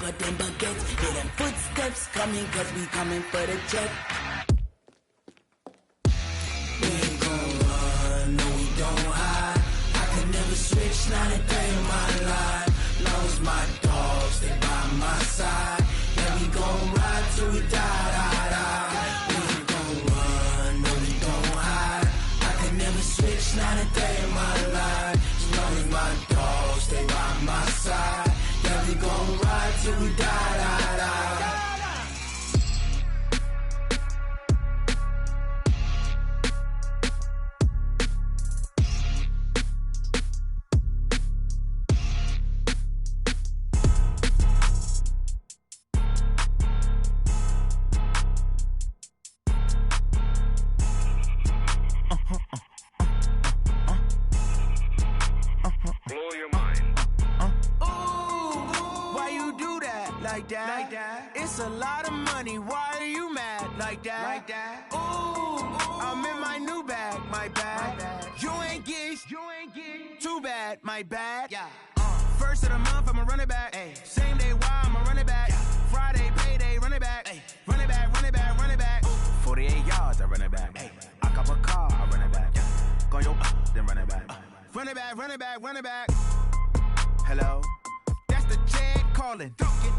longer than baguettes. Hear them footsteps coming, cause we coming for the check. We ain't gon' run, no we don't hide. I can never switch, not a day in my life. Long as my dogs stay by my side. Yeah, we gon' ride till we die, die, die. We ain't gon' run, no we don't hide. I can never switch, not a day in my life. As long as my dogs stay by my side. Yeah, we gon' ride till we die, die, die. Like that. It's a lot of money. Why are you mad like that? Ooh, I'm in my new bag, my bad. You ain't get too bad, my bad. Yeah. First of the month, I'ma run it back. Ay. Same day, why I'ma run it back. Friday, payday, run it back. Ay. Run it back, run it back, run it back. 48 yards, I run it back. Ay. I cop a car, I run it back. Go your then run it back. Run it back, run it back, run it back. Hello? That's the check calling.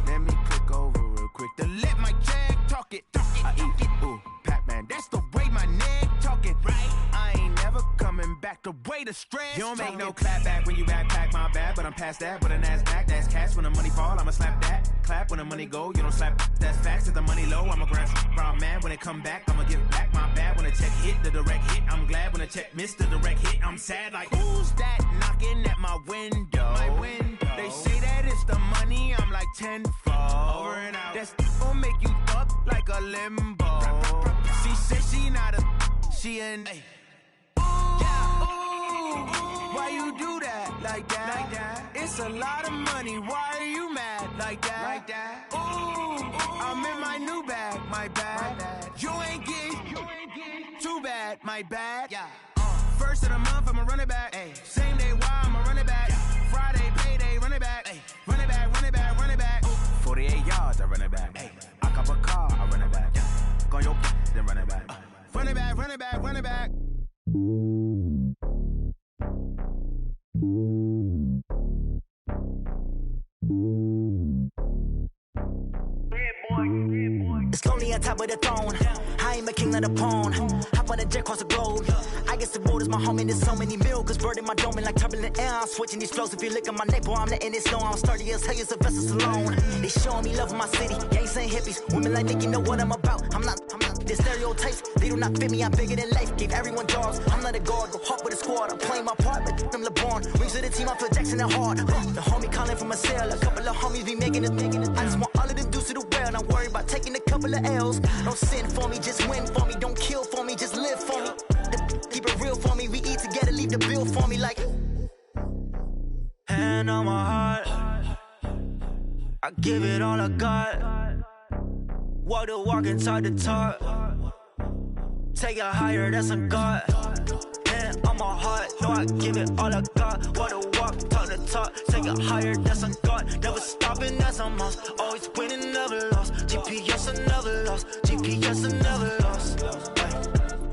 Let me click over real quick to let my check talk it. I eat it, ooh, Pac-Man. That's the way my neck talking. Right? I ain't never coming back the way the stress. You don't make no clap back when you backpack, my bad. But I'm past that, but a NASDAQ, that's cash. When the money fall, I'ma slap that. Clap when the money go, you don't slap. That's facts. If the money low, I'ma grab brown man. When it come back, I'ma give back my bad. When the check hit, the direct hit. I'm glad when the check missed the direct hit. I'm sad like, who's that knocking at my window? My window. They say that it's the money, I'm like tenfold. Over and out. That's gon' make you up like a limbo. She said she not a, she an A. Why you do that like that? It's a lot of money. Why are you mad like that? Ooh, I'm in my new bag, my bad. You ain't get too bad, my bad. Yeah. First of the month, I'ma run it back. Ay. Same day, why I'ma run it back. Friday, payday, run it back. Ay. Run it back, run it back, run it back. 48 yards, I run it back. Ay. I cop a car, I run it back. Go your then run it back. Run it back, run it back, run it back. It's lonely on top of the throne. I ain't a king of the pawn. Hop on a jet across the globe. I guess the world is my home and there's so many milk. Bird in my dome and like turbulent air. I'm switching these flows. If you look at my neck, boy, I'm letting it slow. I'm sturdy as hell as a vessel alone. They showing me love in my city. Gangs ain't hippies. Women like Nicky know what I'm about. I'm not. The stereotypes, they do not fit me. I'm bigger than life. Gave everyone jobs. I'm not a guard. Go hard with a squad. I'm playing my part like them LeBron. Rings to the team. I feel Jackson and hard. The homie calling from a cell. A couple of homies be making it. I just want all of them dudes to do well. Not worry about taking a couple of L's. Don't sin for me, just win for me. Don't kill for me, just live for me. Keep it real for me. We eat together, leave the bill for me like. Hand on my heart, I give it all I got. Walk the walk inside the talk. Take it higher, that's a God. Hand on my heart, no, I give it all I got. Walk the walk, talk the talk. Take it higher, that's a God. Never stopping, that's a must. Always winning, never lost. GPS, I never lost. GPS, I never lost.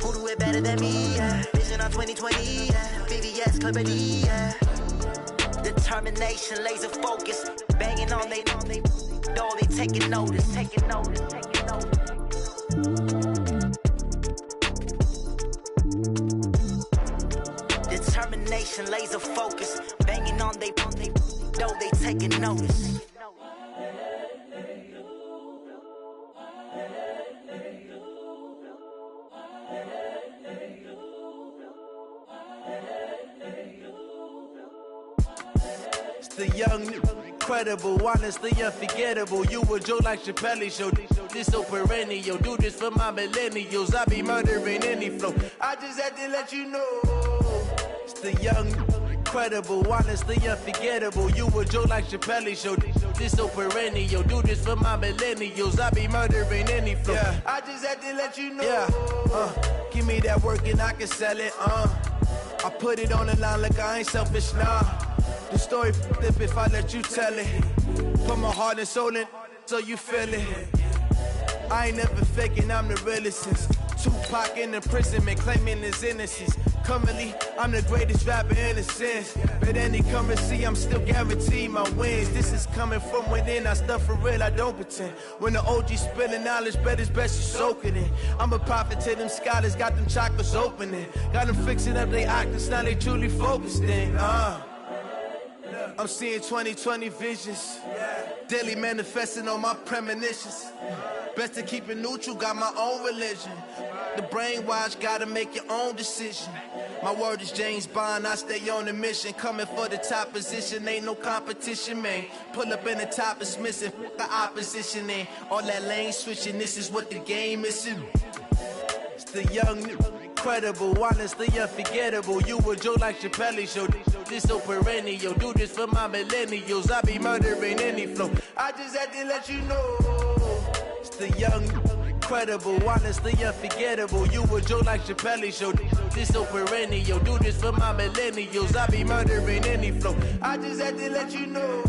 Who do it better than me? Yeah. Vision on 2020, yeah. VVS, Clarity, yeah. Determination, laser focus. Banging on they taking notice. Determination, laser focus. Banging on they taking notice. The young, incredible, honestly unforgettable. You a Joe like Chappelle show. This so perennial. Do this for my millennials. I be murdering any flow. I just had to let you know. It's the young, incredible, honestly unforgettable. You a Joe like Chappelle show. This so perennial. Do this for my millennials. I be murdering any flow. Yeah. I just had to let you know. Yeah. Give me that work and I can sell it. I put it on the line like I ain't selfish, nah. The story flip if I let you tell it. Put my heart and soul in, so you feel it. I ain't never faking, I'm the realest since Tupac in the imprisonment, claiming his innocence. Currently, I'm the greatest rapper in a sense. But any currency, I'm still guaranteed my wins. This is coming from within, I stuff for real, I don't pretend. When the OG spilling knowledge, bet it's best you soak it in. I'm a prophet to them scholars, got them chakras opening. Got them fixing up they octaves, now they truly focused in. I'm seeing 2020 visions, daily manifesting on my premonitions. Best to keep it neutral, got my own religion. The brainwash, gotta make your own decision. My word is James Bond, I stay on the mission. Coming for the top position, ain't no competition, man. Pull up in the top is missing, the opposition ain't. All that lane switching, this is what the game is. It's the young, incredible, honestly unforgettable. You a joke like Chappelle show. This so perennial, do this for my millennials. I be murdering any flow. I just had to let you know. It's the young, incredible, honestly unforgettable. You a joke like Chappelle show. This so perennial, do this for my millennials. I be murdering any flow. I just had to let you know.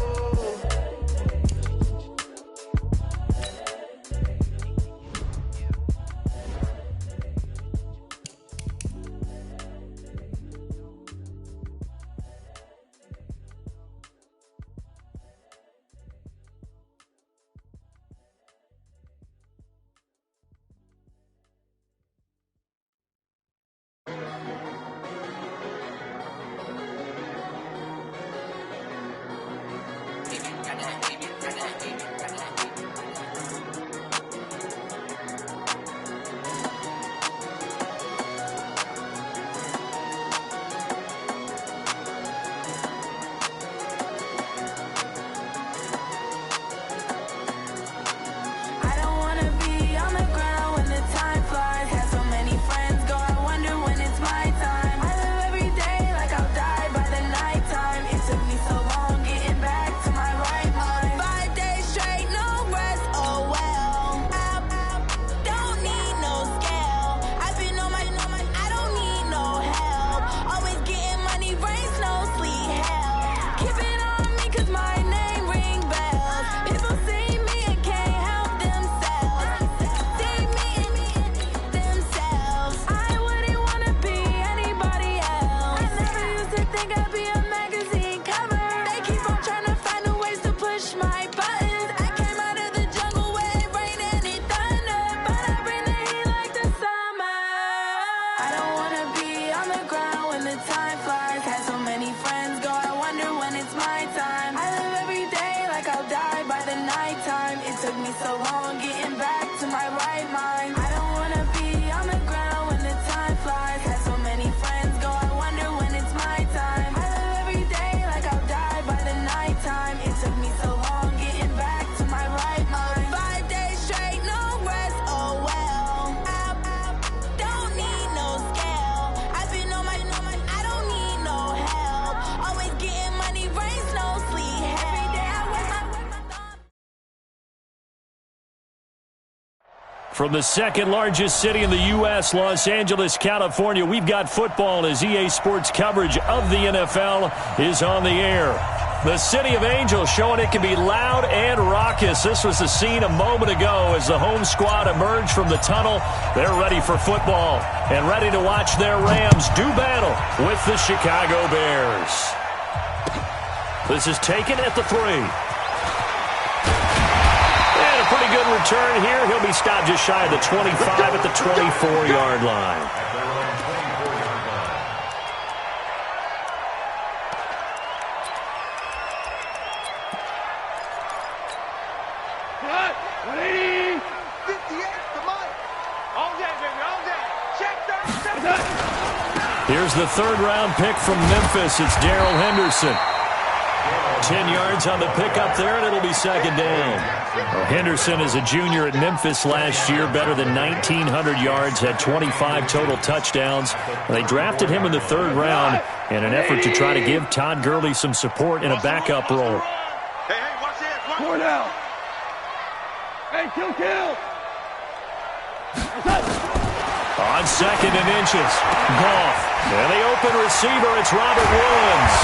From the second largest city in the U.S., Los Angeles, California, we've got football as EA Sports coverage of the NFL is on the air. The city of Angels showing it can be loud and raucous. This was the scene a moment ago as the home squad emerged from the tunnel. They're ready for football and ready to watch their Rams do battle with the Chicago Bears. This is taken at the 3. Pretty good return here. He'll be stopped just shy of the 25 at the 24-yard line. Ready? 58, come on. All day, baby, all day. Check. Here's the third-round pick from Memphis. It's Darrell Henderson. 10 yards on the pickup there, and it'll be second down. Well, Henderson is a junior at Memphis last year, better than 1,900 yards, had 25 total touchdowns. They drafted him in the third round in an effort to try to give Todd Gurley some support in a backup role. Hey, watch this. Four down. Hey, kill. On second and inches, Goff. And the open receiver, it's Robert Woods.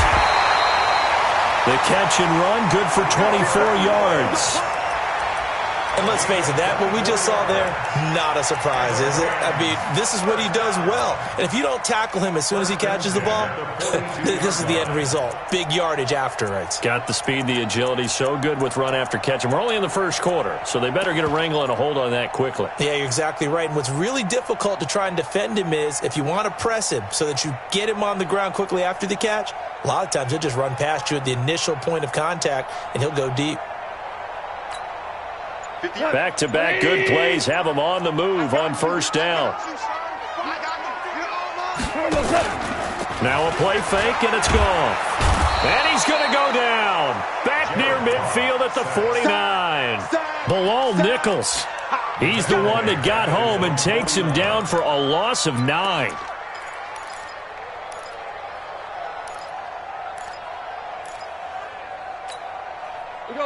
The catch and run, good for 24 yards. And let's face it, that what we just saw there, not a surprise, is it? I mean, this is what he does well. And if you don't tackle him as soon as he catches the ball, this is the end result. Big yardage afterwards. Got the speed, the agility, so good with run after catch. And we're only in the first quarter, so they better get a wrangle and a hold on that quickly. Yeah, you're exactly right. And what's really difficult to try and defend him is if you want to press him so that you get him on the ground quickly after the catch, a lot of times he'll just run past you at the initial point of contact, and he'll go deep. Back-to-back good plays have him on the move on first down. Now a play fake, and it's gone. And he's going to go down. Back near midfield at the 49. Bilal Nichols. He's the one that got home and takes him down for a loss of 9.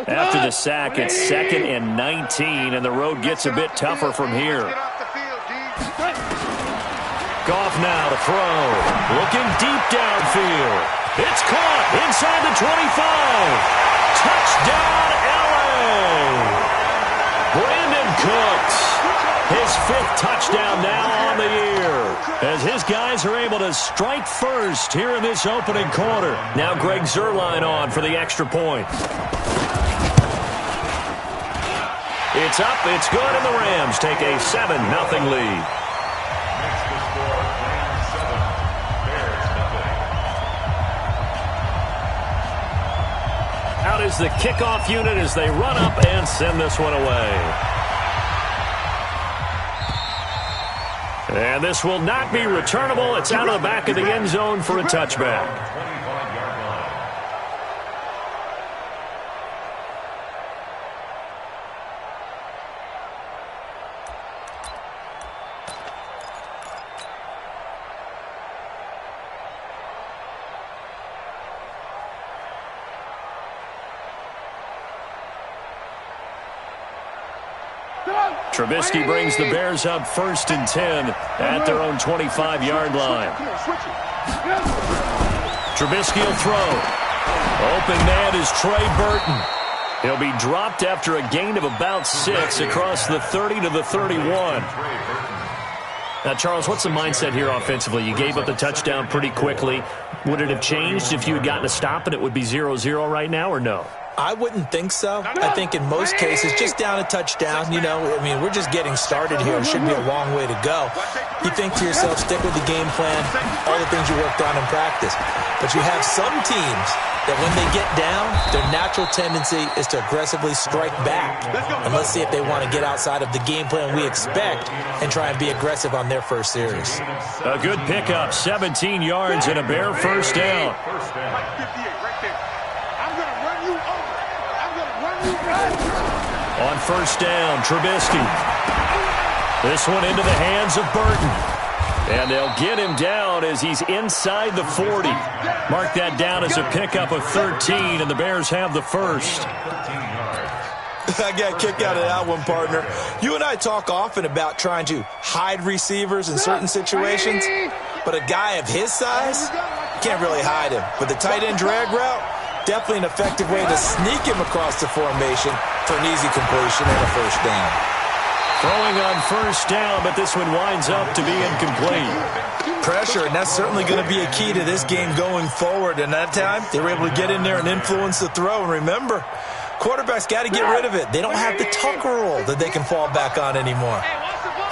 After the sack, it's 2nd and 19, and the road gets a bit tougher from here. Goff now to throw. Looking deep downfield. It's caught inside the 25. Touchdown, L.A. Brandon Cooks. His 5th touchdown now on the year, as his guys are able to strike first here in this opening quarter. Now Greg Zuerlein on for the extra point. It's up, it's good, and the Rams take a 7-0 lead. Out is the kickoff unit as they run up and send this one away. And this will not be returnable. It's out of the back of the end zone for a touchback. Trubisky brings the Bears up 1st and 10 at their own 25-yard line. Trubisky will throw. Open man is Trey Burton. He'll be dropped after a gain of about 6 across the 30 to the 31. Now, Charles, what's the mindset here offensively? You gave up the touchdown pretty quickly. Would it have changed if you had gotten a stop and it would be 0-0 right now, or no? I wouldn't think so. I think in most cases, just down a touchdown, you know, I mean, we're just getting started here. It should be a long way to go. You think to yourself, stick with the game plan, all the things you worked on in practice. But you have some teams that when they get down, their natural tendency is to aggressively strike back. And let's see if they want to get outside of the game plan we expect and try and be aggressive on their first series. A good pickup, 17 yards and a Bear first down. On first down, Trubisky. This one into the hands of Burton. And they'll get him down as he's inside the 40. Mark that down as a pickup of 13, and the Bears have the first. I got a kick out of that one, partner. You and I talk often about trying to hide receivers in certain situations, but a guy of his size, can't really hide him. But the tight end drag route, definitely an effective way to sneak him across the formation for an easy completion and a first down. Throwing on first down, but this one winds up to be incomplete. Pressure, and that's certainly going to be a key to this game going forward. And that time, they were able to get in there and influence the throw. And remember, quarterbacks got to get rid of it. They don't have the Tucker rule that they can fall back on anymore.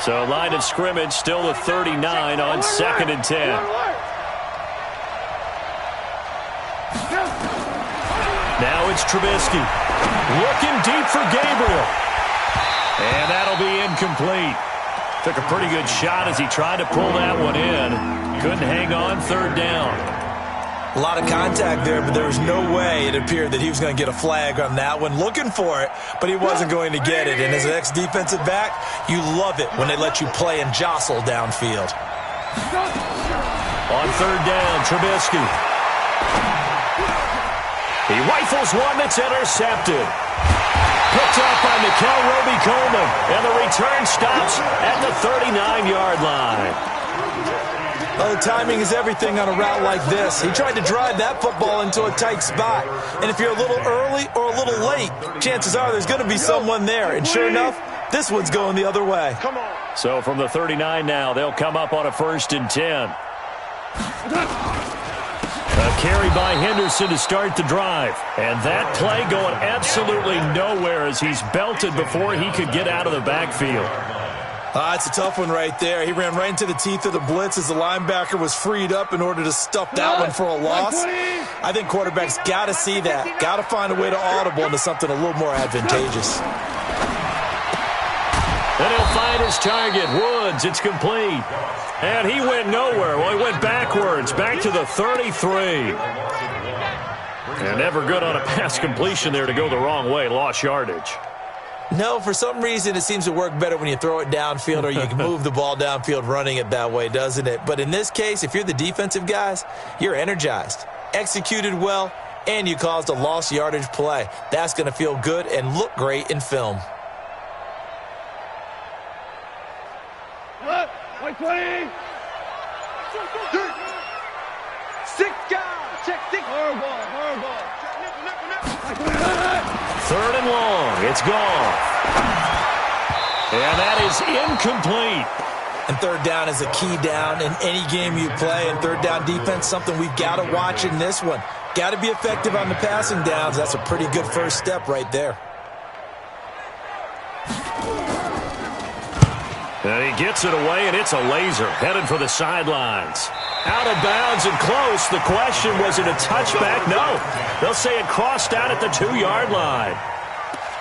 So line of scrimmage still the 39 on 2nd and 10. Now it's Trubisky. Looking deep for Gabriel. And that'll be incomplete. Took a pretty good shot as he tried to pull that one in. Couldn't hang on, 3rd down. A lot of contact there, but there was no way it appeared that he was going to get a flag on that one. Looking for it, but he wasn't going to get it. And as an ex-defensive back, you love it when they let you play and jostle downfield. On 3rd down, Trubisky. He rifles one that's intercepted. Picked up by Nikel Roby-Coleman, and the return stops at the 39-yard line. Well, timing is everything on a route like this. He tried to drive that football into a tight spot. And if you're a little early or a little late, chances are there's going to be someone there. And sure enough, this one's going the other way. So from the 39 now, they'll come up on a 1st and 10. A carry by Henderson to start the drive. And that play going absolutely nowhere as he's belted before he could get out of the backfield. It's a tough one right there. He ran right into the teeth of the blitz as the linebacker was freed up in order to stuff that one for a loss. I think quarterbacks got to see that. Got to find a way to audible into something a little more advantageous. And he'll find his target, Woods. It's complete. And he went nowhere. Well, he went backwards, back to the 33. And never good on a pass completion there to go the wrong way. Lost yardage. No, for some reason it seems to work better when you throw it downfield or you can move the ball downfield running it that way, doesn't it? But in this case, if you're the defensive guys, you're energized, executed well, and you caused a lost yardage play. That's going to feel good and look great in film. White 20. 6 guys. Check 6. Horrible. 3rd and long. It's gone. And that is incomplete. And 3rd down is a key down in any game you play. And 3rd down defense, something we've got to watch in this one. Got to be effective on the passing downs. That's a pretty good first step right there. And he gets it away, and it's a laser. Headed for the sidelines. Out of bounds and close. The question, was it a touchback? No. They'll say it crossed out at the 2-yard line.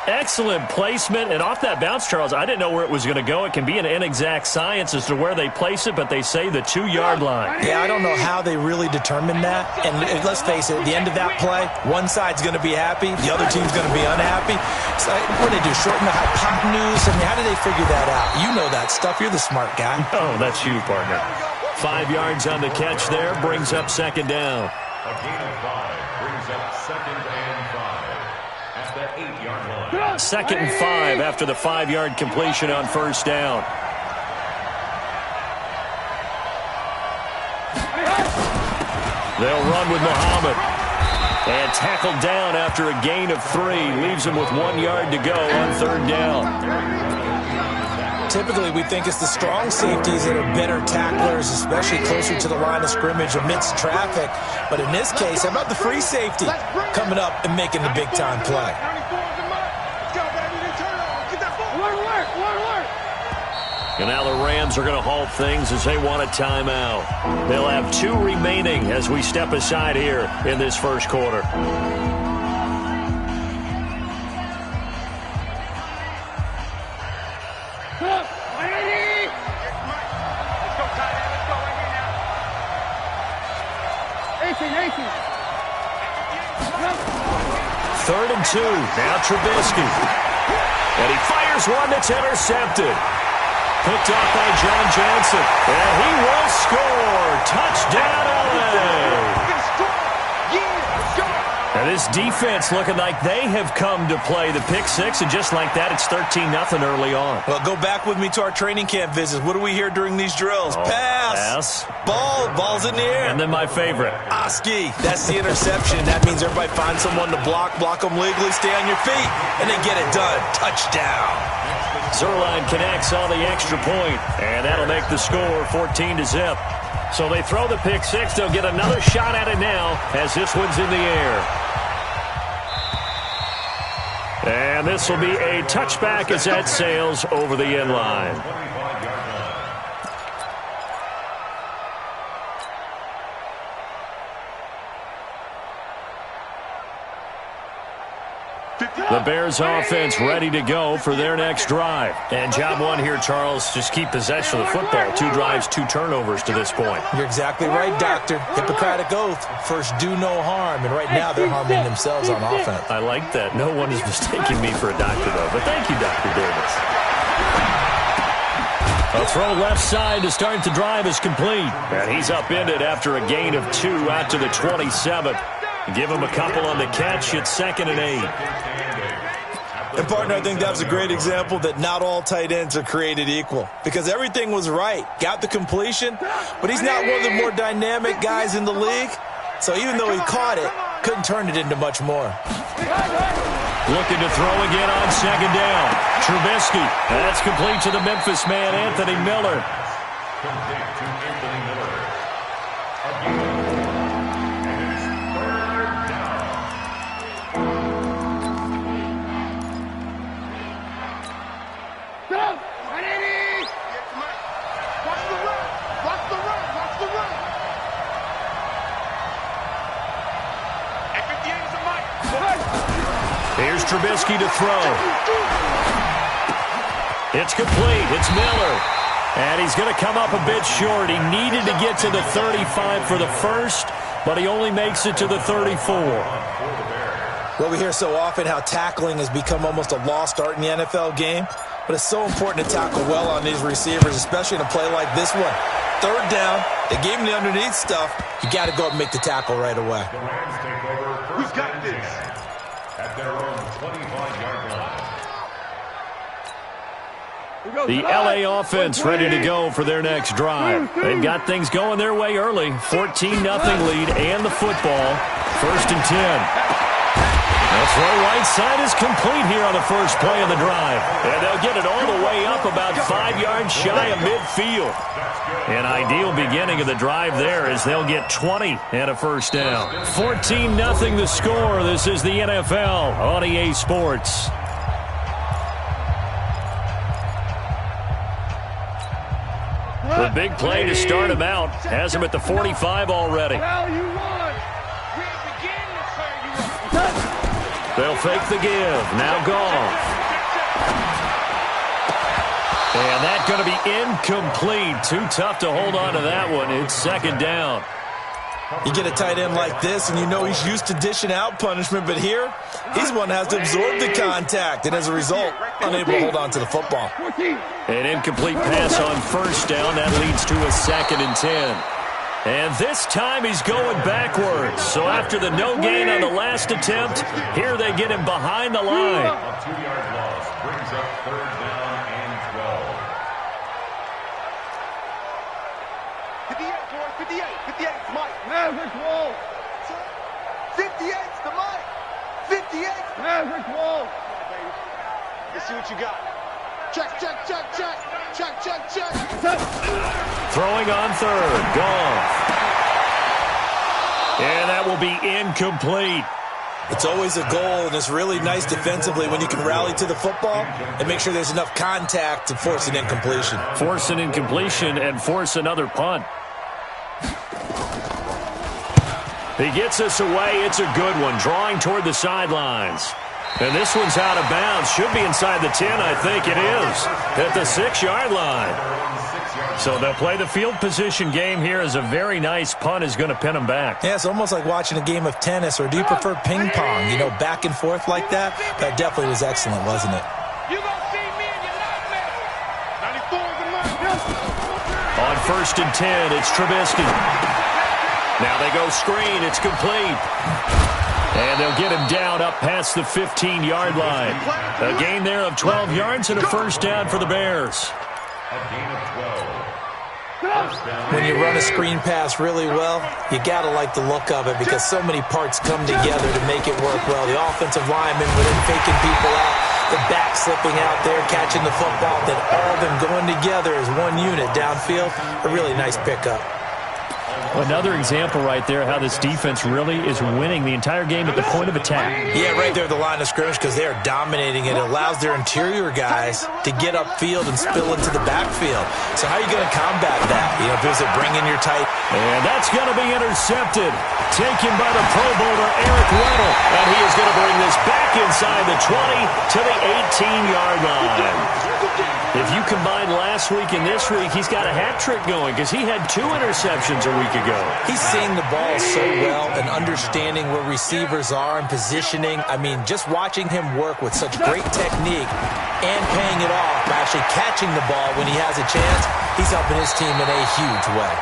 Excellent placement. And off that bounce, Charles, I didn't know where it was going to go. It can be an inexact science as to where they place it, but they say the 2-yard line. Yeah, I don't know how they really determined that. And let's face it, at the end of that play, one side's going to be happy, the other team's going to be unhappy. So what do they do, shorten the hypotenuse? I mean, how do they figure that out? You know that stuff. You're the smart guy. Oh, that's you, partner. 5 yards on the catch there, brings up 2nd down. A gain of 5 brings up 2nd and 5 at the 8-yard line. 2nd and 5 after the 5-yard completion on 1st down. They'll run with Muhammad. And tackled down after a gain of 3. Leaves him with 1 yard to go on 3rd down. Typically, we think it's the strong safeties that are better tacklers, especially closer to the line of scrimmage amidst traffic. But in this case, how about the free safety coming up and making the big-time play? And now the Rams are going to halt things as they want a timeout. They'll have 2 remaining as we step aside here in this first quarter. Third and 2. Now Trubisky. And he fires one that's intercepted. Picked off by John Johnson. And he will score. Touchdown, LA. And this defense looking like they have come to play the pick 6. And just like that, it's 13-0 early on. Well, go back with me to our training camp visits. What do we hear during these drills? Pass. Ball's in the air. And then my favorite. Oski. That's the interception. That means everybody finds someone to block them legally, stay on your feet, and then get it done. Touchdown. Zerline connects on the extra point, and that'll make the score 14-0. So they throw the pick 6. They'll get another shot at it now as this one's in the air. And this will be a touchback as that sails over the end line. The Bears offense ready to go for their next drive. And job 1 here, Charles, just keep possession of the football. 2 drives, 2 turnovers to this point. You're exactly right, Doctor. Hippocratic oath. First, do no harm. And right now, they're harming themselves on offense. I like that. No one is mistaking me for a doctor, though. But thank you, Dr. Davis. A throw left side to start the drive is complete. And he's upended after a gain of 2 out to the 27th. Give him a couple on the catch. It's 2nd and 8. And, partner, I think that was a great example that not all tight ends are created equal because everything was right. Got the completion, but he's not one of the more dynamic guys in the league. So even though he caught it, couldn't turn it into much more. Looking to throw again on second down. Trubisky. That's complete to the Memphis man, Anthony Miller. Complete to Anthony Miller. Here's Trubisky to throw. It's complete. It's Miller. And he's going to come up a bit short. He needed to get to the 35 for the first, but he only makes it to the 34. Well, we hear so often how tackling has become almost a lost art in the NFL game, but it's so important to tackle well on these receivers, especially in a play like this one. Third down, they gave him the underneath stuff. You got to go up and make the tackle right away. The Rams take over first and 10 at their own 25-yard line. The L.A. offense ready to go for their next drive. They've got things going their way early. 14-0 lead and the football. First and 10. The throw right side is complete here on the first play of the drive. And they'll get it all the way up about 5 yards shy of midfield. An ideal beginning of the drive there as they'll get 20 and a first down. 14-0 the score. This is the NFL on EA Sports. The big play to start him out. Has him at the 45 already. They'll fake the give. Now Goff. And that's going to be incomplete. Too tough to hold on to that one. It's second down. You get a tight end like this, and you know he's used to dishing out punishment, but here, he's the one that has to absorb the contact, and as a result, unable to hold on to the football. An incomplete pass on first down. That leads to a second and 10. And this time he's going backwards. So after the no gain on the last attempt, here they get him behind the line. A 2-yard loss brings up third down and 12. 58, boy, 58. 58, it's Mike. Maverick Wall. 58's the Mike. 58. Maverick Wall. Let's see what you got. Check, check, check, check. Check, check, check. Throwing on third. Goff. And that will be incomplete. It's always a goal, and it's really nice defensively when you can rally to the football and make sure there's enough contact to force an incompletion. Force an incompletion and force another punt. He gets us away. It's a good one. Drawing toward the sidelines. And this one's out of bounds. Should be inside the 10, I think it is. At the 6-yard line. So they'll play the field position game here as a very nice punt is going to pin them back. Yeah, it's almost like watching a game of tennis, or do you prefer ping pong? You know, back and forth like that? That definitely was excellent, wasn't it? You gonna see me and you like me. 94 is the mark. On first and 10, it's Trubisky. Now they go screen. It's complete. And they'll get him down up past the 15-yard line. A gain there of 12 yards and a first down for the Bears. A gain of 12. When you run a screen pass really well, you got to like the look of it because so many parts come together to make it work well. The offensive lineman within faking people out, the back slipping out there, catching the football, then all of them going together as one unit downfield. A really nice pickup. Another example right there how this defense really is winning the entire game at the point of attack. Yeah, right there at the line of scrimmage because they are dominating it. It allows their interior guys to get upfield and spill into the backfield. So how are you going to combat that? You know, does it bring in your tight? And that's going to be intercepted. Taken by the Pro Bowler, Eric Weddle. And he is going to bring this back inside the 20 to the 18-yard line. If you combine last week and this week, he's got a hat trick going because he had 2 interceptions a week ago. He's seeing the ball so well and understanding where receivers are and positioning. I mean, just watching him work with such great technique and paying it off by actually catching the ball when he has a chance, he's helping his team in a huge way.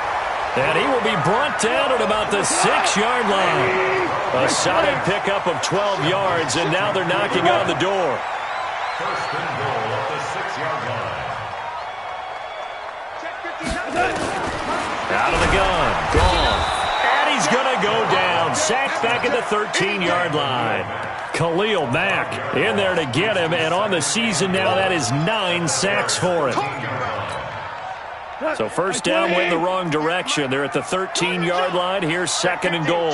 And he will be brought down at about the 6-yard line. A solid pickup of 12 yards, and now they're knocking on the door. First and goal at the 6-yard line. Out of the gun. Gone. And he's going to go down. Sacked back at the 13-yard line. Khalil Mack in there to get him. And on the season now, that is 9 sacks for him. So first down went in the wrong direction. They're at the 13-yard line. Here's second and goal.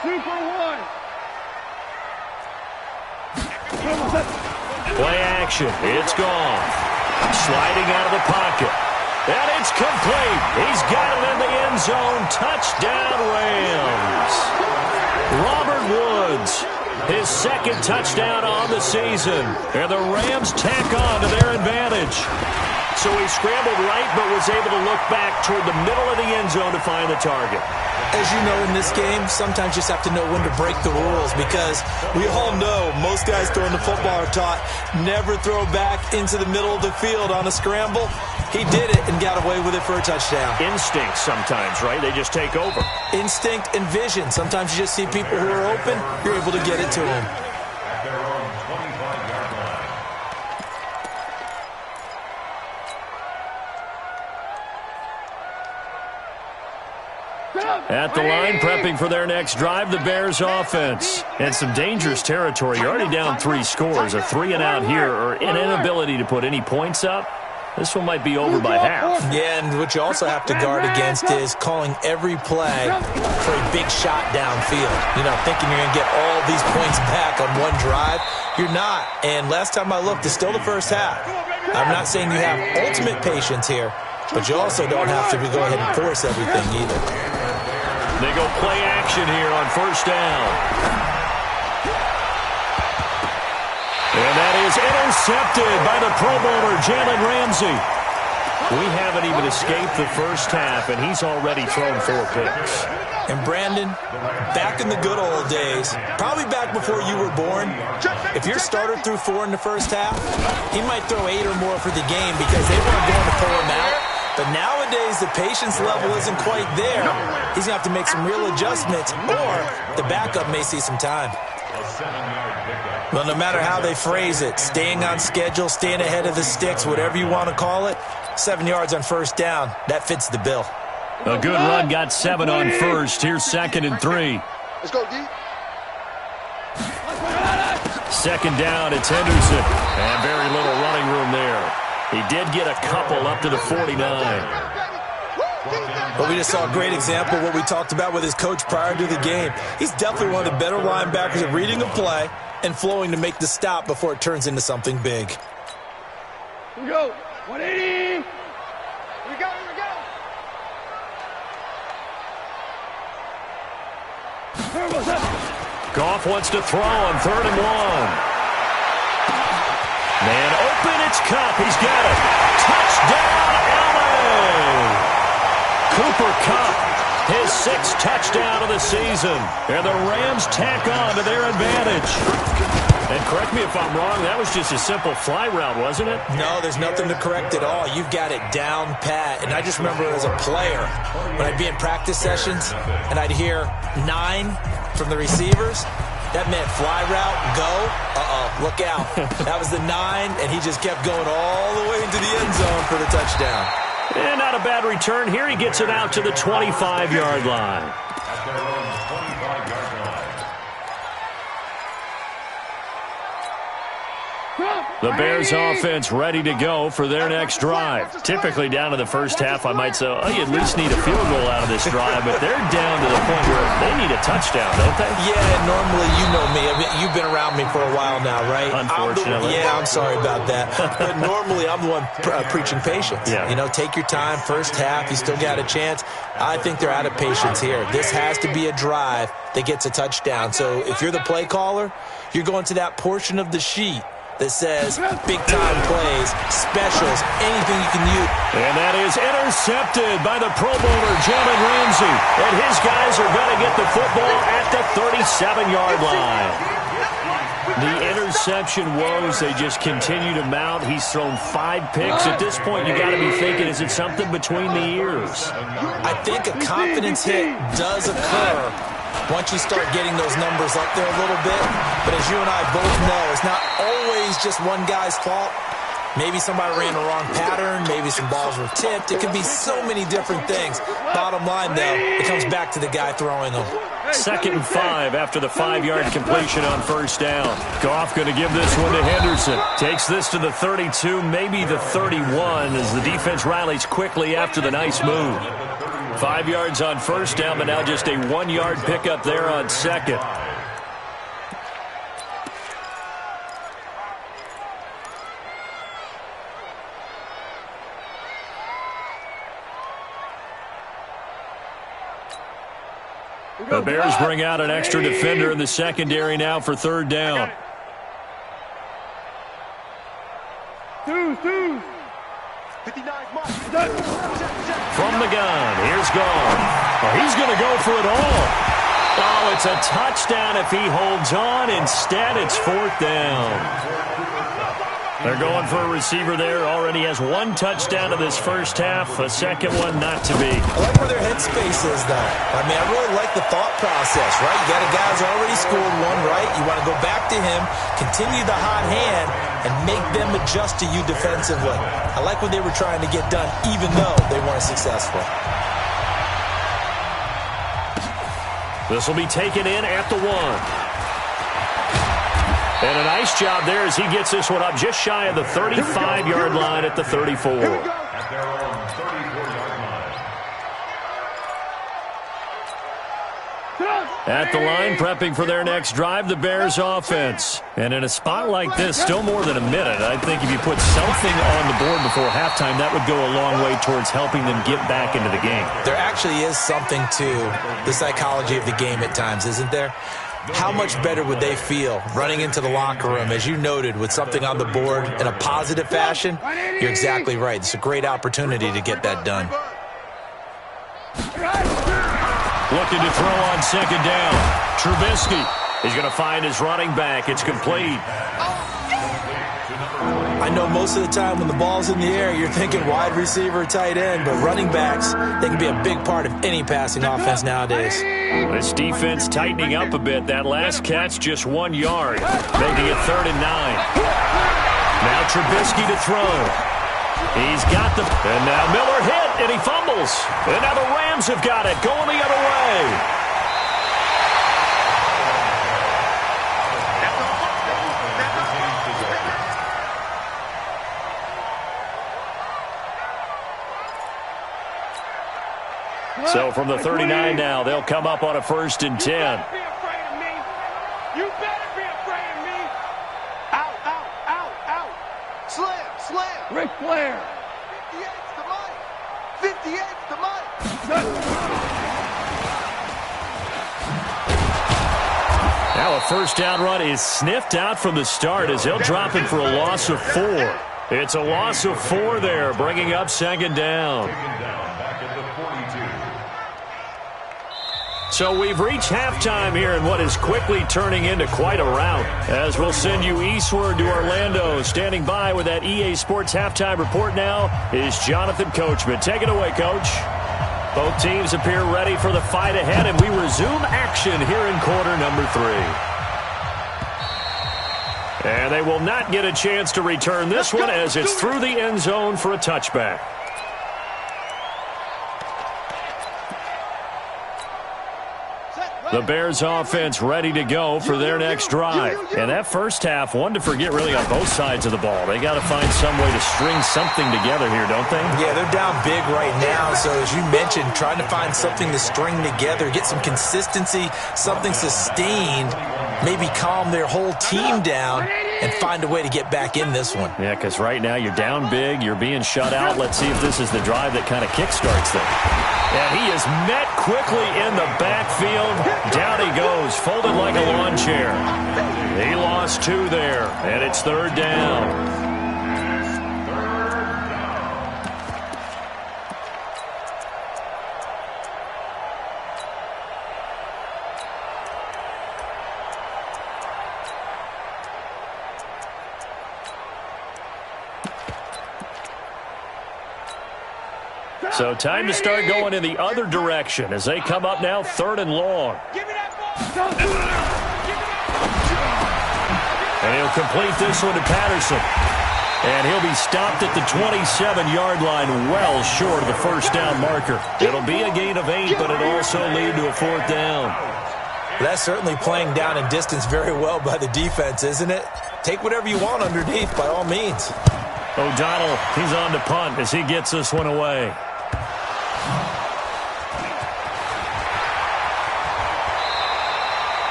Super one. Play action. It's gone. Sliding out of the pocket. And it's complete. He's got it in the end zone. Touchdown, Rams. Robert Woods, his second touchdown on the season. And the Rams tack on to their advantage. So he scrambled right, but was able to look back toward the middle of the end zone to find the target. As you know, in this game, sometimes you just have to know when to break the rules, because we all know most guys throwing the football are taught never throw back into the middle of the field on a scramble. He did it and got away with it for a touchdown. Instinct sometimes, right? They just take over. Instinct and vision. Sometimes you just see people who are open, you're able to get it to them. At their own 25-yard line. At the line, prepping for their next drive, the Bears offense. And some dangerous territory. You're already down 3 scores. A 3-and-out here, or an inability to put any points up. This one might be over by half. Yeah, and what you also have to guard against is calling every play for a big shot downfield. You know, thinking you're going to get all these points back on one drive. You're not. And last time I looked, it's still the first half. I'm not saying you have ultimate patience here, but you also don't have to go ahead and force everything either. They go play action here on first down. And that is intercepted by the Pro Bowler, Jalen Ramsey. We haven't even escaped the first half, and he's already thrown 4 picks. And Brandon, back in the good old days, probably back before you were born, if your starter threw 4 in the first half, he might throw 8 or more for the game because they weren't going to pull him out. But nowadays, the patience level isn't quite there. He's going to have to make some real adjustments, or the backup may see some time. Well, no matter how they phrase it, staying on schedule, staying ahead of the sticks, whatever you want to call it, 7 yards on first down, that fits the bill. A good run, got 7 on first. Here's second and 3. Let's go, D. Second down, it's Henderson. And very little running room there. He did get a couple up to the 49. But we just saw a great example of what we talked about with his coach prior to the game. He's definitely one of the better linebackers at reading a play and flowing to make the stop before it turns into something big. Here we go. 180. Here we go. Goff wants to throw on 3rd and 1. Man open, it's Kupp. He's got it. Touchdown, LA! Cooper Kupp, his 6th touchdown of the season. And the Rams tack on to their advantage. And correct me if I'm wrong, that was just a simple fly route, wasn't it? No, there's nothing to correct at all. You've got it down pat. And I just remember as a player, when I'd be in practice sessions and I'd hear 9 from the receivers, that meant fly route, go, look out. That was the 9, and he just kept going all the way into the end zone for the touchdown. And not a bad return. Here he gets it out to the 25-yard line. At their own 25-yard line. The Bears offense ready to go for their next drive. Typically down to the first half, I might say, oh, you at least need a field goal out of this drive, but they're down to the point where they need a touchdown, don't they? Yeah, normally, you know me. I mean, you've been around me for a while now, right? Unfortunately. I'm sorry about that. But normally, I'm the one preaching patience. Yeah. You know, take your time. First half, you still got a chance. I think they're out of patience here. This has to be a drive that gets a touchdown. So if you're the play caller, you're going to that portion of the sheet that says big-time plays, specials, anything you can use. And that is intercepted by the Pro Bowler, Jalen Ramsey. And his guys are going to get the football at the 37-yard line. The interception woes, they just continue to mount. He's thrown 5 picks. At this point, you got to be thinking, is it something between the ears? I think a confidence hit does occur once you start getting those numbers up there a little bit. But as you and I both know, it's not always just one guy's fault. Maybe somebody ran the wrong pattern. Maybe some balls were tipped. It could be so many different things. Bottom line, though, it comes back to the guy throwing them. 2nd and 5 after the 5-yard completion on first down. Goff going to give this one to Henderson. Takes this to the 32, maybe the 31, as the defense rallies quickly after the nice move. 5 yards on first down, but now just a 1-yard pickup there on second. The Bears bring out an extra defender in the secondary now for 3rd down. Two. From the gun, here's Gone. Oh, he's going to go for it all. Oh, it's a touchdown if he holds on. Instead, it's 4th down. They're going for a receiver there. Already has 1 touchdown in this first half. A second one not to be. I like where their headspace is, though. I mean, I really like the thought process, right? You got a guy who's already scored one, right? You want to go back to him, continue the hot hand, and make them adjust to you defensively. I like what they were trying to get done, even though they weren't successful. This will be taken in at the 1. And a nice job there as he gets this one up just shy of the 35-yard line at the 34. At their own 34-yard line. At the line, prepping for their next drive, the Bears offense. And in a spot like this, still more than a minute, I think if you put something on the board before halftime, that would go a long way towards helping them get back into the game. There actually is something to the psychology of the game at times, isn't there? How much better would they feel running into the locker room, as you noted, with something on the board in a positive fashion? You're exactly right. It's a great opportunity to get that done. Looking to throw on 2nd down. Trubisky is going to find his running back. It's complete. I know most of the time when the ball's in the air, you're thinking wide receiver, tight end, but running backs, they can be a big part of any passing offense nowadays. This defense tightening up a bit. That last catch just 1 yard, making it 3rd and 9. Now Trubisky to throw. He's got the... And now Miller hit, and he fumbles. And now the Rams have got it, going the other way. So from the 39 now, they'll come up on a 1st and 10. You better be afraid of me. You better be afraid of me. Out. Slam. Ric Flair. 58's the money. 58's the money. Now a 1st down run is sniffed out from the start as they'll drop him for a loss of 4. It's a loss of 4 there, bringing up 2nd down. Back at the 42. So we've reached halftime here in what is quickly turning into quite a rout, as we'll send you eastward to Orlando. Standing by with that EA Sports halftime report now is Jonathan Coachman. Take it away, Coach. Both teams appear ready for the fight ahead, and we resume action here in quarter number 3. And they will not get a chance to return this one as it's through the end zone for a touchback. The Bears offense ready to go for their next drive. And that first half, one to forget really on both sides of the ball. They got to find some way to string something together here, don't they? Yeah, they're down big right now. So as you mentioned, trying to find something to string together, get some consistency, something sustained, maybe calm their whole team down and find a way to get back in this one. Yeah, because right now you're down big, you're being shut out. Let's see if this is the drive that kind of kickstarts them. And he is met quickly in the backfield. Down he goes, folded like a lawn chair. He lost 2 there, and it's 3rd down. So time to start going in the other direction as they come up now 3rd and long. Give me that And he'll complete this one to Patterson. And he'll be stopped at the 27-yard line, well short of the first down marker. It'll be a gain of 8, but it'll also lead to a 4th down. That's certainly playing down in distance very well by the defense, isn't it? Take whatever you want underneath, by all means. O'Donnell, he's on to punt as he gets this one away.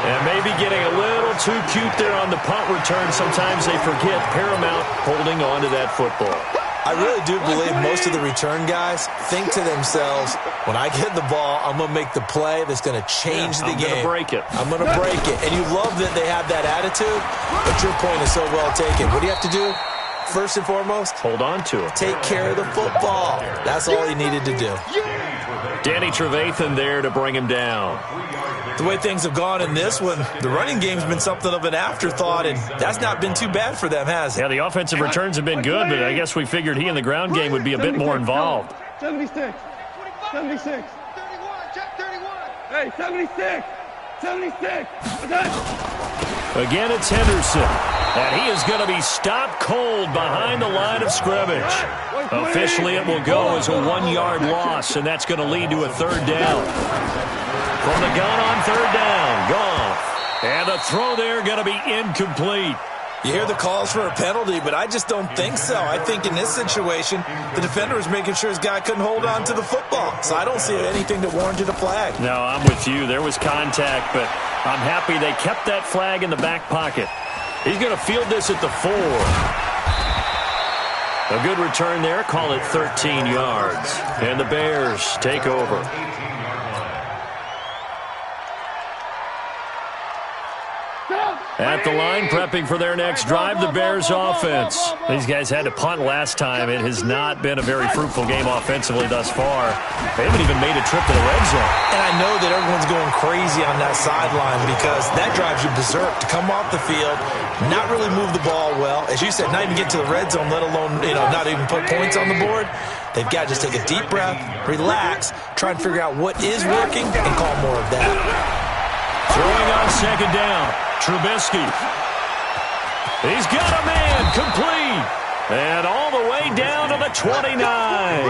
And maybe getting a little too cute there on the punt return. Sometimes they forget paramount holding on to that football. I really do believe most of the return guys think to themselves, when I get the ball, I'm going to make the play that's going to change the game. I'm going to break it. I'm going to break it. And you love that they have that attitude, but your point is so well taken. What do you have to do? First and foremost, hold on to it. Take care of the football. That's all he needed to do. Danny Trevathan there to bring him down. The way things have gone in this one, the running game's been something of an afterthought, and that's not been too bad for them, has it? Yeah, the offensive returns have been good, but I guess we figured he in the ground game would be a bit more involved. 76. 76. 31. Check 31. Hey, 76. 76. Again, it's Henderson. And he is going to be stopped cold behind the line of scrimmage. Officially, it will go as a 1-yard loss, and that's going to lead to a 3rd down. From the gun on 3rd down, Goff. And the throw there going to be incomplete. You hear the calls for a penalty, but I just don't think so. I think in this situation, the defender was making sure his guy couldn't hold on to the football. So I don't see anything that warranted a flag. No, I'm with you. There was contact, but I'm happy they kept that flag in the back pocket. He's going to field this at the 4. A good return there. Call it 13 yards. And the Bears take over. At the line, prepping for their next drive, the Bears offense. These guys had to punt last time. It has not been a very fruitful game offensively thus far. They haven't even made a trip to the red zone. And I know that everyone's going crazy on that sideline because that drives you berserk to come off the field, not really move the ball well. As you said, not even get to the red zone, let alone, not even put points on the board. They've got to just take a deep breath, relax, try and figure out what is working, and call more of that. Throwing on 2nd down. Trubisky. He's got a man complete. And all the way down to the 29.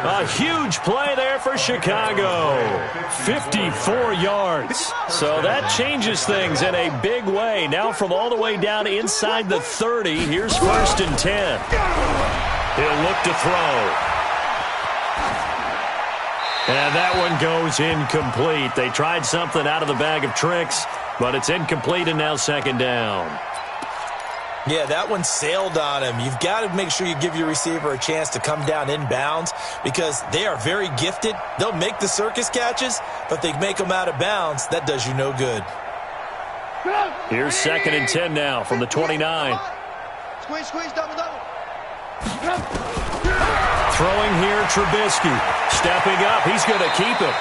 A huge play there for Chicago. 54 yards. So that changes things in a big way. Now from all the way down inside the 30, here's 1st and 10. He'll look to throw. And that one goes incomplete. They tried something out of the bag of tricks, but it's incomplete and now 2nd down. Yeah, that one sailed on him. You've got to make sure you give your receiver a chance to come down inbounds because they are very gifted. They'll make the circus catches, but they make them out of bounds. That does you no good. Here's 2nd and 10 now from the 29. Squeeze, double. Throwing here, Trubisky. Stepping up, he's going to keep it.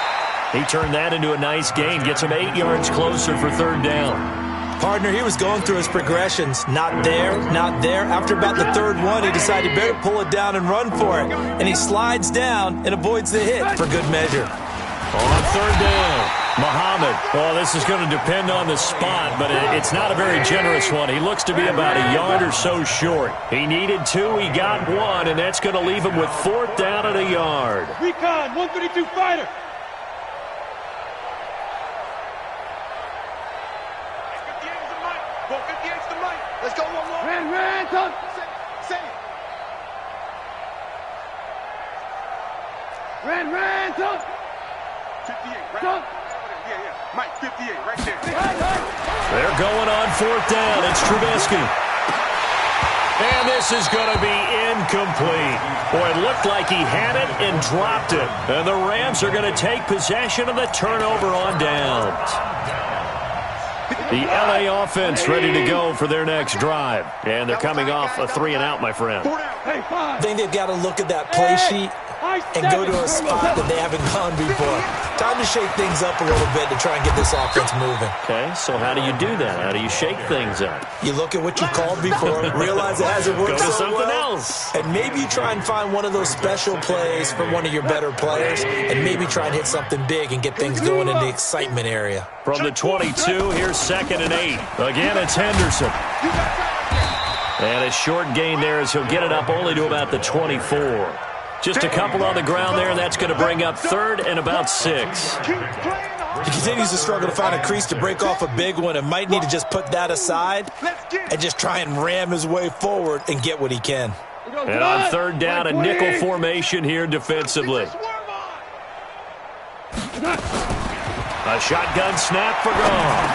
He turned that into a nice gain. Gets him 8 yards closer for 3rd down. Partner, he was going through his progressions. Not there, not there. After about the 3rd one, he decided better pull it down and run for it. And he slides down and avoids the hit for good measure. On 3rd down, Muhammad. Well, this is going to depend on the spot, but it's not a very generous one. He looks to be about a yard or so short. He needed 2, he got 1, and that's going to leave him with 4th down and a yard. Recon, 132 fighter. Let's go one more. Ran, talk. Say it. Ran, talk. 58, right? Talk. Yeah. Mike, 58, right there. They're going on 4th down. It's Trubisky. And this is going to be incomplete. Boy, it looked like he had it and dropped it. And the Rams are going to take possession of the turnover on downs. The LA offense ready to go for their next drive. And they're coming off a 3-and-out, my friend. I think they've got to look at that play sheet and go to a spot that they haven't gone before. Time to shake things up a little bit to try and get this offense moving. Okay, so how do you do that? How do you shake things up? You look at what you called before, realize it hasn't worked Go to so something well, else. and maybe you try and find one of those special plays from one of your better players, and maybe try and hit something big and get things going in the excitement area. From the 22, here's 2nd and 8. Again, it's Henderson. And a short gain there as he'll get it up only to about the 24. Just a couple on the ground there, and that's going to bring up 3rd and about 6. He continues to struggle to find a crease to break off a big one and might need to just put that aside and just try and ram his way forward and get what he can. And on 3rd down, a nickel formation here defensively. A shotgun snap for Gone.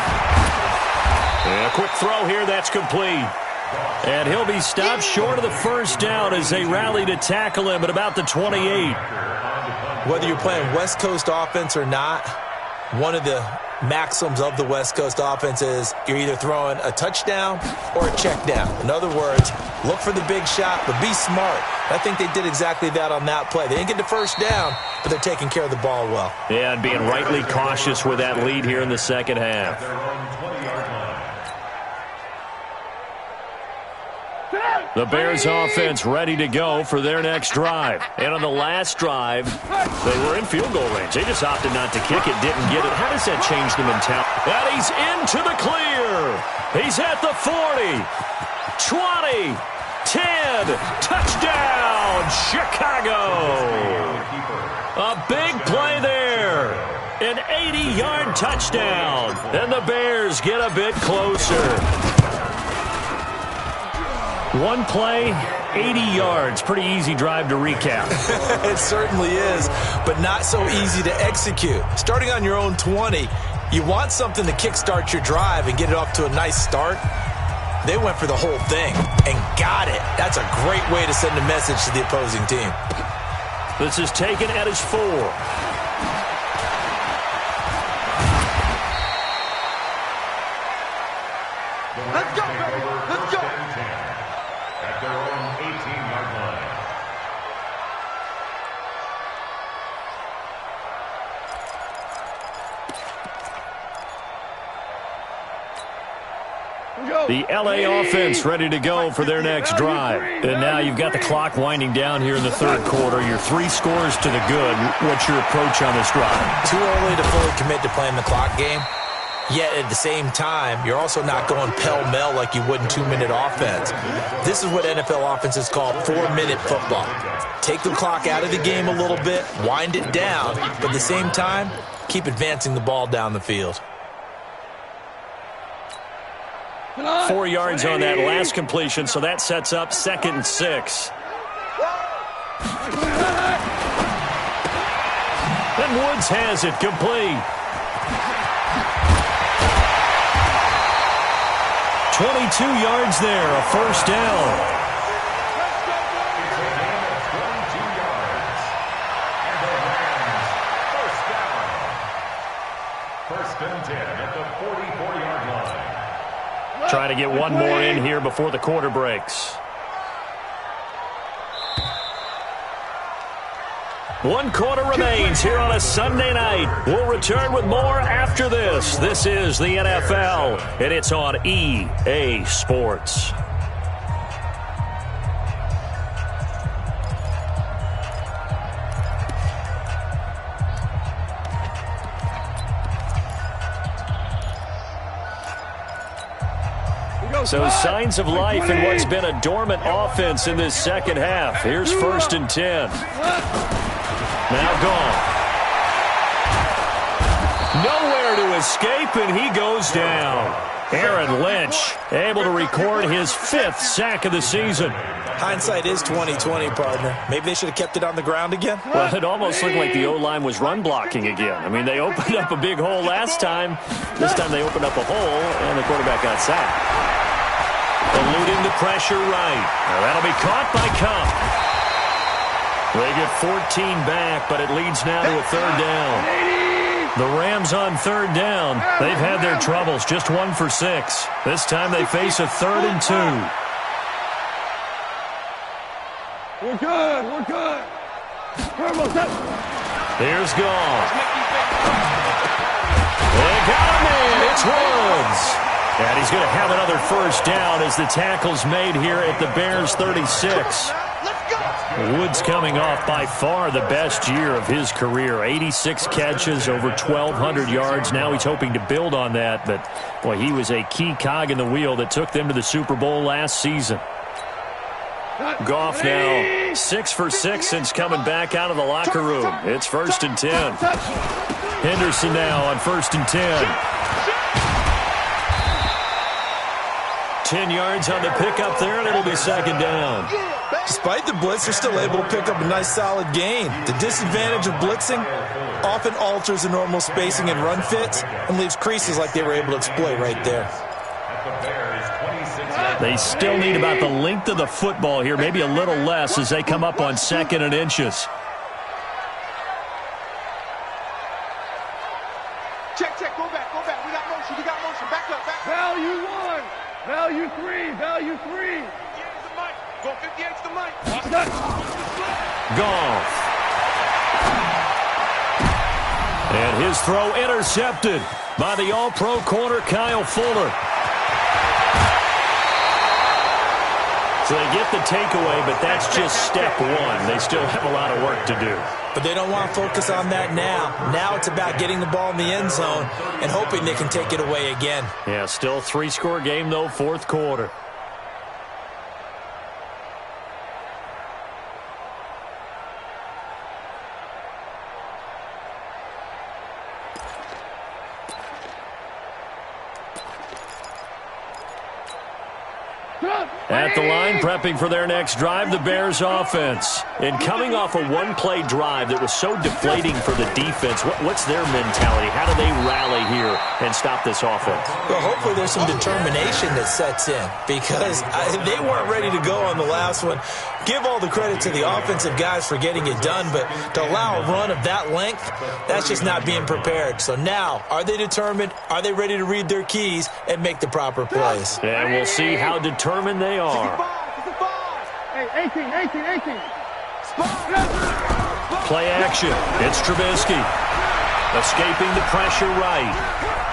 And a quick throw here, that's complete. And he'll be stopped short of the 1st down as they rally to tackle him at about the 28. Whether you're playing West Coast offense or not, one of the maxims of the West Coast offense is you're either throwing a touchdown or a check down. In other words, look for the big shot, but be smart. I think they did exactly that on that play. They didn't get the 1st down, but they're taking care of the ball well. Yeah, and being rightly cautious with that lead here in the 2nd half. The Bears offense ready to go for their next drive. And on the last drive, they were in field goal range. They just opted not to kick it, didn't get it. How does that change the mentality? And he's into the clear. He's at the 40, 20, 10, touchdown, Chicago. A big play there. An 80-yard touchdown. And the Bears get a bit closer. One play, 80 yards. Pretty easy drive to recap. It certainly is, but not so easy to execute. Starting on your own 20, you want something to kickstart your drive and get it off to a nice start. They went for the whole thing and got it. That's a great way to send a message to the opposing team. This is taken at his 4. Let's go, baby. Let's go. At their own 18-yard line. The L.A. offense ready to go for their next drive. And now you've got the clock winding down here in the 3rd quarter. You're 3 scores to the good. What's your approach on this drive? Too early to fully commit to playing the clock game. Yet at the same time, you're also not going pell-mell like you would in 2-minute offense. This is what NFL offenses call 4-minute football. Take the clock out of the game a little bit, wind it down, but at the same time, keep advancing the ball down the field. 4 yards on that last completion, so that sets up 2nd and 6. And Woods has it complete. 22 yards there, a 1st down. It's a gain of 22 yards. And the Rams, 1st down. 1st and 10 at the 44-yard line. Trying to get one more in here before the quarter breaks. 1 quarter remains here on a Sunday night. We'll return with more after this. This is the NFL, and it's on EA Sports. So signs of life in what's been a dormant offense in this 2nd half. Here's 1st and 10. Now gone. Nowhere to escape, and he goes down. Aaron Lynch able to record his 5th sack of the season. Hindsight is 20/20, partner. Maybe they should have kept it on the ground again. Well, it almost looked like the O-line was run blocking again. I mean, they opened up a big hole last time. This time they opened up a hole, and the quarterback got sacked. Eluding the pressure right. Now that'll be caught by Cup. They get 14 back, but it leads now to a 3rd down. The Rams on 3rd down. They've had their troubles, just 1 for 6. This time they face a 3rd and 2. We're good. We're good. Here's Goff. They got him in. It's Woods. And he's going to have another first down as the tackle's made here at the Bears 36. Woods coming off by far the best year of his career. 86 catches, over 1,200 yards. Now he's hoping to build on that. But, boy, he was a key cog in the wheel that took them to the Super Bowl last season. Goff now 6 for 6 since coming back out of the locker room. It's 1st and 10. Henderson now on 1st and 10. 10 yards on the pickup there, and it'll be 2nd down. Despite the blitz, they're still able to pick up a nice, solid gain. The disadvantage of blitzing often alters the normal spacing and run fits and leaves creases like they were able to exploit right there. They still need about the length of the football here, maybe a little less as they come up on 2nd and inches. Check, go back. We got motion. Back up. Value 1. Value 3. Value 3. Go 58's the mic. Goff. And his throw intercepted by the All-Pro corner, Kyle Fuller. So they get the takeaway, but that's just step one. They still have a lot of work to do. But they don't want to focus on that now. Now it's about getting the ball in the end zone and hoping they can take it away again. Yeah, still 3-score game, though, 4th quarter. At the line, prepping for their next drive, the Bears offense. And coming off a one-play drive that was so deflating for the defense, what's their mentality? How do they rally here and stop this offense? Well, hopefully there's some determination that sets in because they weren't ready to go on the last one. Give all the credit to the offensive guys for getting it done, but to allow a run of that length, that's just not being prepared. So now, are they determined? Are they ready to read their keys and make the proper plays? And we'll see how determined they are. Hey, 18. Play action. It's Trubisky. Escaping the pressure right.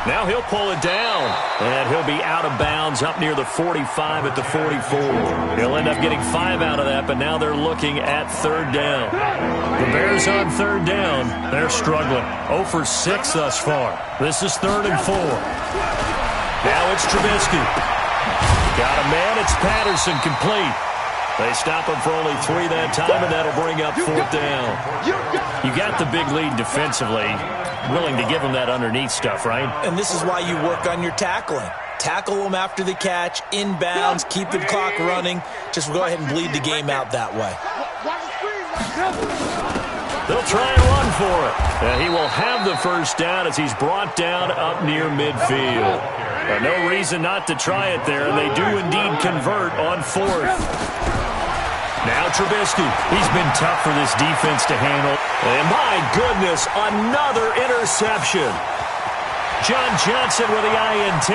Now he'll pull it down. And he'll be out of bounds up near the 45 at the 44. He'll end up getting 5 out of that, but now they're looking at 3rd down. The Bears on 3rd down. They're struggling. 0 for 6 thus far. This is 3rd and 4. Now it's Trubisky. Got a man. It's Patterson complete. They stop him for only 3 that time, and that'll bring up 4th down. You got the big lead defensively. Willing to give him that underneath stuff, right? And this is why you work on your tackling. Tackle them after the catch, inbounds, keep the clock running. Just go ahead and bleed the game out that way. They'll try and run for it. And he will have the 1st down as he's brought down up near midfield. No reason not to try it there, and they do indeed convert on 4th. Now Trubisky. He's been tough for this defense to handle. And my goodness, another interception. John Johnson with the INT.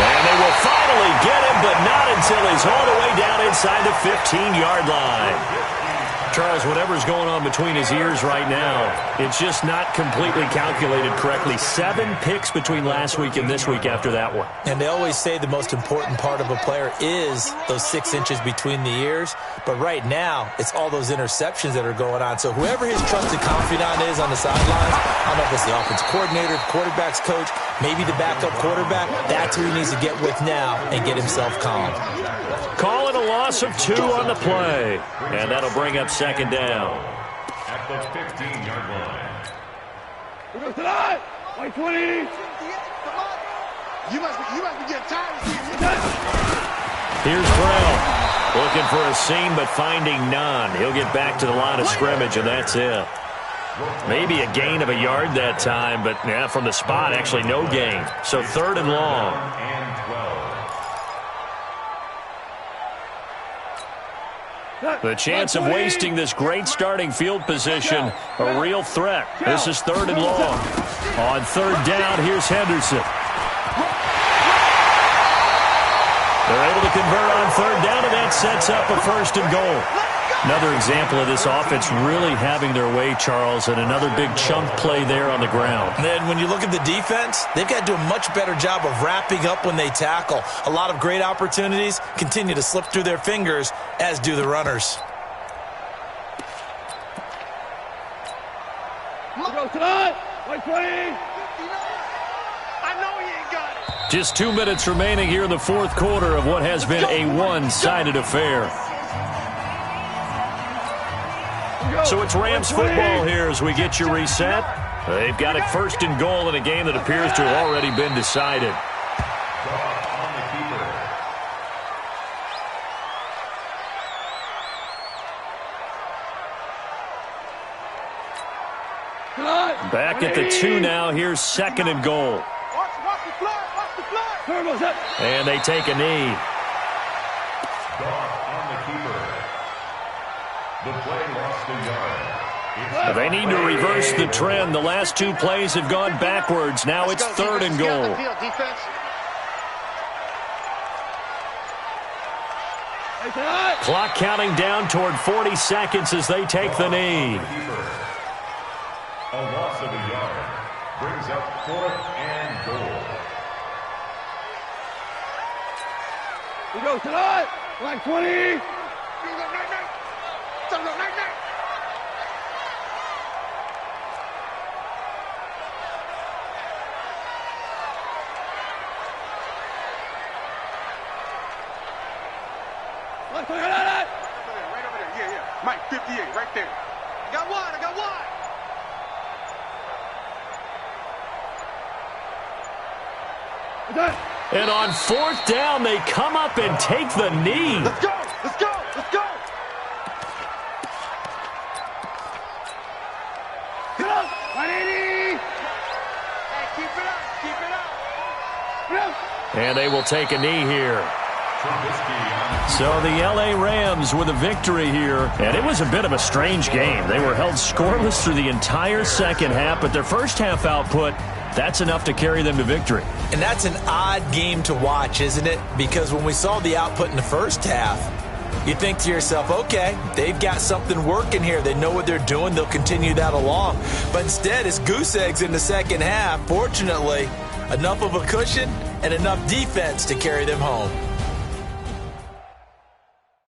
And they will finally get him, but not until he's all the way down inside the 15-yard line. Charles, whatever's going on between his ears right now, it's just not completely calculated correctly. 7 picks between last week and this week after that one. And they always say the most important part of a player is those 6 inches between the ears. But right now, it's all those interceptions that are going on. So whoever his trusted confidant is on the sidelines, I don't know if it's the offensive coordinator, the quarterback's coach, maybe the backup quarterback, that's who he needs to get with now and get himself calm. Calling a loss of 2 on the play. And that'll bring up 2nd down. At the 15-yard line. White 20. You must be getting tired of seeing this. Here's Brown. Looking for a seam, but finding none. He'll get back to the line of scrimmage, and that's it. Maybe a gain of a yard that time, but yeah, from the spot, actually no gain. So 3rd and long. The chance of wasting this great starting field position, a real threat. This is 3rd and long. On 3rd down, here's Henderson. They're able to convert on 3rd down, and that sets up a 1st and goal. Another example of this offense really having their way, Charles, and another big chunk play there on the ground. And then when you look at the defense, they've got to do a much better job of wrapping up when they tackle. A lot of great opportunities continue to slip through their fingers, as do the runners. Just 2 minutes remaining here in the fourth quarter of what has been a one-sided affair. So it's Rams football here as we get you reset. They've got it first and goal in a game that appears to have already been decided. Back at the 2 now. Here's second and goal. And they take a knee. They need to reverse the trend. The last 2 plays have gone backwards. Now it's third and goal. Clock counting down toward 40 seconds as they take the knee. A loss of a yard brings up 4th and goal. We go tonight, like 20. Right over there, yeah. Mike, 58, right there. I got one. And on 4th down, they come up and take the knee. Let's go. Get up, 180. Hey, keep it up. And they will take a knee here. So the L.A. Rams with a victory here. And it was a bit of a strange game. They were held scoreless through the entire second half, but their first half output, that's enough to carry them to victory. And that's an odd game to watch, isn't it? Because when we saw the output in the first half, you think to yourself, okay, they've got something working here. They know what they're doing. They'll continue that along. But instead, it's goose eggs in the second half. Fortunately, enough of a cushion and enough defense to carry them home.